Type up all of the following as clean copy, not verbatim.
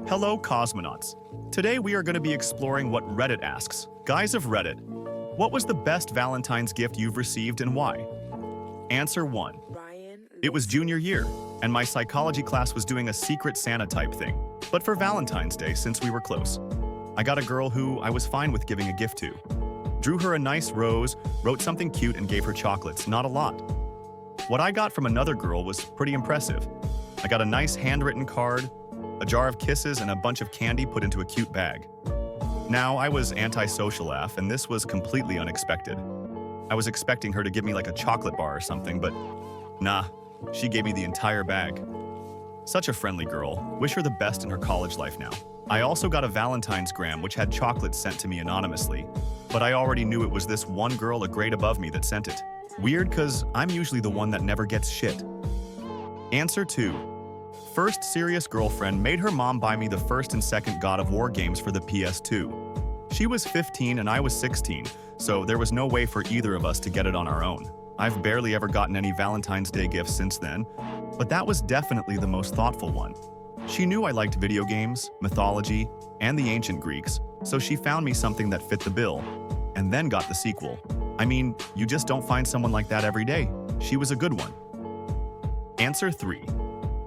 Hello, cosmonauts. Today we are going to be exploring what Reddit asks. Guys of Reddit, what was the best Valentine's gift you've received and why? Answer 1. It was junior year, and my psychology class was doing a secret Santa type thing. But for Valentine's Day, since we were close, I got a girl who I was fine with giving a gift to. Drew her a nice rose, wrote something cute, and gave her chocolates, not a lot. What I got from another girl was pretty impressive. I got a nice handwritten card, a jar of kisses, and a bunch of candy put into a cute bag. Now, I was antisocial AF, and this was completely unexpected. I was expecting her to give me like a chocolate bar or something, but nah, she gave me the entire bag. Such a friendly girl. Wish her the best in her college life now. I also got a Valentine's gram which had chocolates sent to me anonymously, but I already knew it was this one girl a grade above me that sent it. Weird, cause I'm usually the one that never gets shit. Answer 2. First serious girlfriend made her mom buy me the first and second God of War games for the PS2. She was 15 and I was 16, so there was no way for either of us to get it on our own. I've barely ever gotten any Valentine's Day gifts since then, but that was definitely the most thoughtful one. She knew I liked video games, mythology, and the ancient Greeks, so she found me something that fit the bill, and then got the sequel. I mean, you just don't find someone like that every day. She was a good one. Answer 3.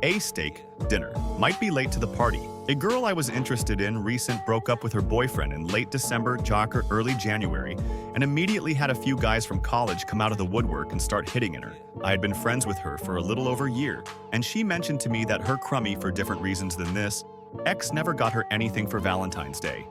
A steak dinner. Might be late to the party. A girl I was interested in recent broke up with her boyfriend in late December, early January, and immediately had a few guys from college come out of the woodwork and start hitting in her. I had been friends with her for a little over a year, and she mentioned to me that her crummy, for different reasons than this, ex never got her anything for Valentine's Day.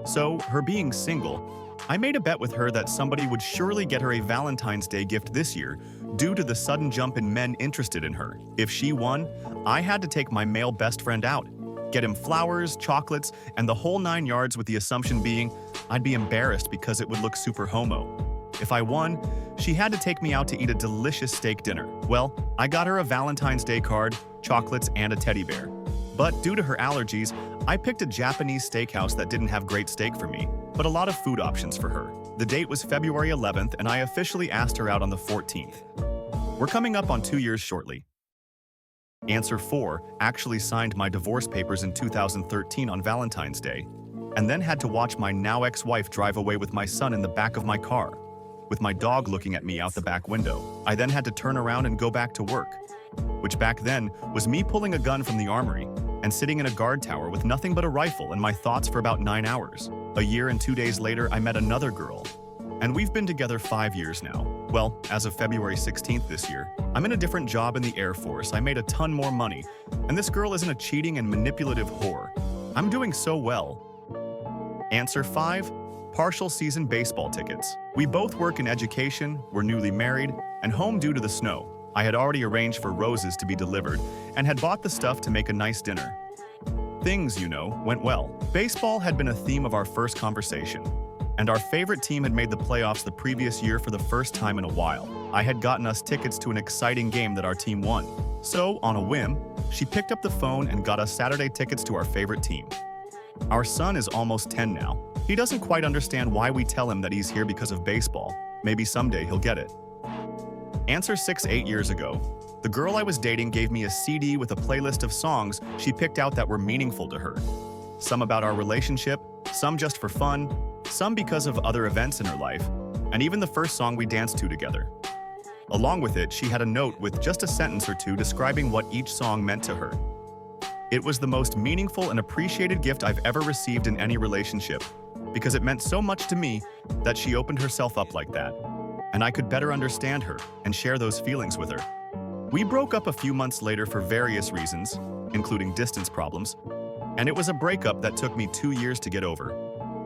So, her being single, I made a bet with her that somebody would surely get her a Valentine's Day gift this year due to the sudden jump in men interested in her. If she won, I had to take my male best friend out, get him flowers, chocolates, and the whole 9 yards, with the assumption being I'd be embarrassed because it would look super homo. If I won, she had to take me out to eat a delicious steak dinner. Well, I got her a Valentine's Day card, chocolates, and a teddy bear. But due to her allergies, I picked a Japanese steakhouse that didn't have great steak for me, but a lot of food options for her. The date was February 11th, and I officially asked her out on the 14th. We're coming up on 2 years shortly. Answer 4. Actually signed my divorce papers in 2013 on Valentine's Day, and then had to watch my now ex-wife drive away with my son in the back of my car, with my dog looking at me out the back window. I then had to turn around and go back to work, which back then was me pulling a gun from the armory and sitting in a guard tower with nothing but a rifle and my thoughts for about 9 hours. A year and 2 days later, I met another girl, and we've been together 5 years now. Well, as of February 16th this year, I'm in a different job in the Air Force. I made a ton more money, and this girl isn't a cheating and manipulative whore. I'm doing so well. Answer 5. Partial season baseball tickets. We both work in education, we're newly married, and home due to the snow. I had already arranged for roses to be delivered and had bought the stuff to make a nice dinner. Things, went well. Baseball had been a theme of our first conversation, and our favorite team had made the playoffs the previous year for the first time in a while. I had gotten us tickets to an exciting game that our team won. So, on a whim, she picked up the phone and got us Saturday tickets to our favorite team. Our son is almost 10 now. He doesn't quite understand why we tell him that he's here because of baseball. Maybe someday he'll get it. Answer 6. 8 years ago, the girl I was dating gave me a CD with a playlist of songs she picked out that were meaningful to her. Some about our relationship, some just for fun, some because of other events in her life, and even the first song we danced to together. Along with it, she had a note with just a sentence or two describing what each song meant to her. It was the most meaningful and appreciated gift I've ever received in any relationship, because it meant so much to me that she opened herself up like that, and I could better understand her and share those feelings with her. We broke up a few months later for various reasons, including distance problems, and it was a breakup that took me 2 years to get over.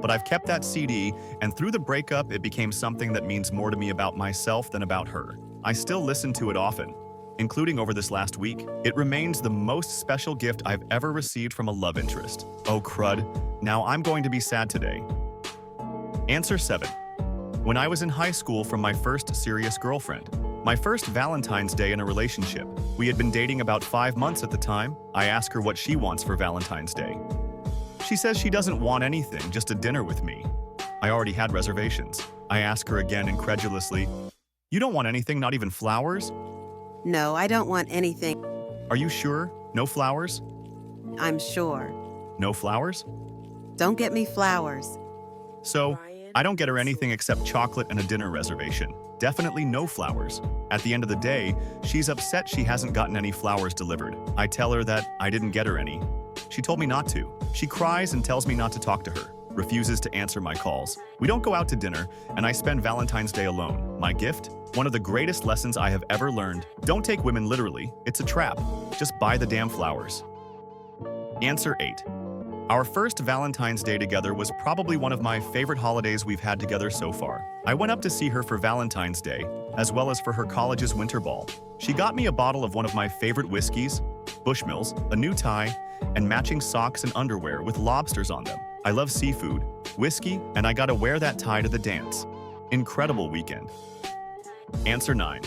But I've kept that CD, and through the breakup, it became something that means more to me about myself than about her. I still listen to it often, including over this last week. It remains the most special gift I've ever received from a love interest. Oh crud, now I'm going to be sad today. Answer 7. When I was in high school, from my first serious girlfriend. My first Valentine's Day in a relationship. We had been dating about 5 months at the time. I asked her what she wants for Valentine's Day. She says she doesn't want anything, just a dinner with me. I already had reservations. I ask her again incredulously, "You don't want anything, not even flowers?" No, I don't want anything. "Are you sure? No flowers?" I'm sure. No flowers? Don't get me flowers. So, I don't get her anything except chocolate and a dinner reservation. Definitely no flowers. At the end of the day, she's upset she hasn't gotten any flowers delivered. I tell her that I didn't get her any. She told me not to. She cries and tells me not to talk to her, refuses to answer my calls. We don't go out to dinner, and I spend Valentine's Day alone. My gift? One of the greatest lessons I have ever learned. Don't take women literally. It's a trap. Just buy the damn flowers. Answer 8. Our first Valentine's Day together was probably one of my favorite holidays we've had together so far. I went up to see her for Valentine's Day, as well as for her college's winter ball. She got me a bottle of one of my favorite whiskeys, Bushmills, a new tie, and matching socks and underwear with lobsters on them. I love seafood, whiskey, and I gotta wear that tie to the dance. Incredible weekend. Answer 9.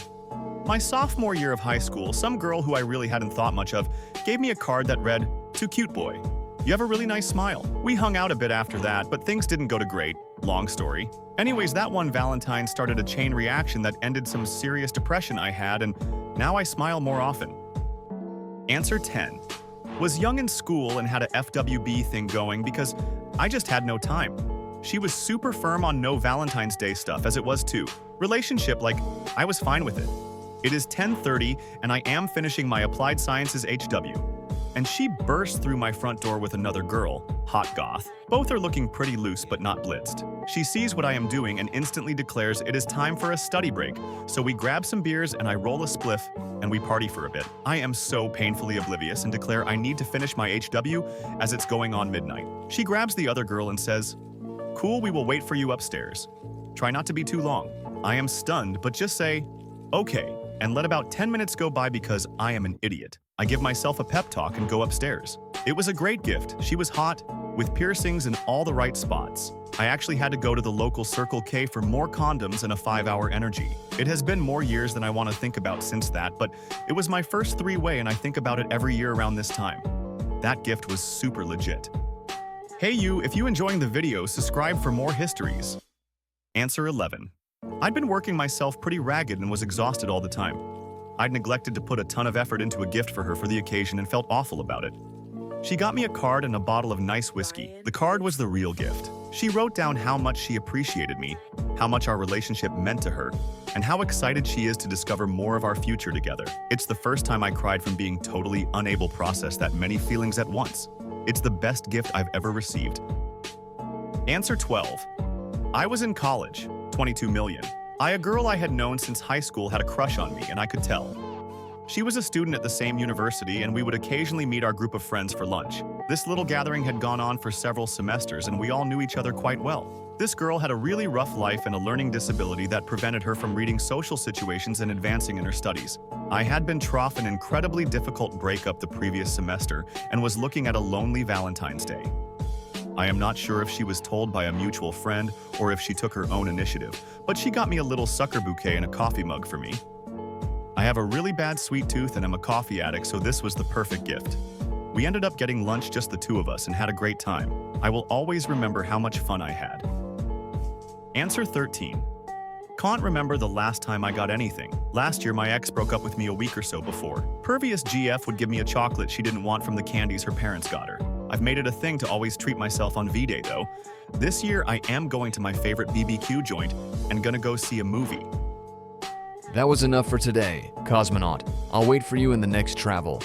My sophomore year of high school, some girl who I really hadn't thought much of gave me a card that read, "Too cute, boy. You have a really nice smile." We hung out a bit after that, but things didn't go to great. Long story. Anyways, that one Valentine started a chain reaction that ended some serious depression I had, and now I smile more often. Answer 10. Was young in school and had a FWB thing going because I just had no time. She was super firm on no Valentine's Day stuff, as it was too. Relationship, like, I was fine with it. It is 10:30 and I am finishing my Applied Sciences HW. And she burst through my front door with another girl, hot goth. Both are looking pretty loose but not blitzed. She sees what I am doing and instantly declares it is time for a study break. So we grab some beers and I roll a spliff and we party for a bit. I am so painfully oblivious and declare I need to finish my HW as it's going on midnight. She grabs the other girl and says, "Cool, we will wait for you upstairs. Try not to be too long." I am stunned, but just say, "Okay," and let about 10 minutes go by because I am an idiot. I give myself a pep talk and go upstairs. It was a great gift. She was hot, with piercings in all the right spots. I actually had to go to the local Circle K for more condoms and a 5-hour energy. It has been more years than I want to think about since that, but it was my first three-way and I think about it every year around this time. That gift was super legit. Hey you, if you enjoying the video, subscribe for more histories. Answer 11. I'd been working myself pretty ragged and was exhausted all the time. I'd neglected to put a ton of effort into a gift for her for the occasion and felt awful about it. She got me a card and a bottle of nice whiskey. The card was the real gift. She wrote down how much she appreciated me, how much our relationship meant to her, and how excited she is to discover more of our future together. It's the first time I cried from being totally unable to process that many feelings at once. It's the best gift I've ever received. Answer 12. I was in college, 22 million. A girl I had known since high school had a crush on me, and I could tell. She was a student at the same university, and we would occasionally meet our group of friends for lunch. This little gathering had gone on for several semesters, and we all knew each other quite well. This girl had a really rough life and a learning disability that prevented her from reading social situations and advancing in her studies. I had been through an incredibly difficult breakup the previous semester and was looking at a lonely Valentine's Day. I am not sure if she was told by a mutual friend or if she took her own initiative, but she got me a little sucker bouquet and a coffee mug for me. I have a really bad sweet tooth and I'm a coffee addict, so this was the perfect gift. We ended up getting lunch, just the two of us, and had a great time. I will always remember how much fun I had. Answer 13. Can't remember the last time I got anything. Last year, my ex broke up with me a week or so before. Pervious GF would give me a chocolate she didn't want from the candies her parents got her. I've made it a thing to always treat myself on V-Day though. This year, I am going to my favorite BBQ joint and gonna go see a movie. That was enough for today, Cosmonaut. I'll wait for you in the next travel.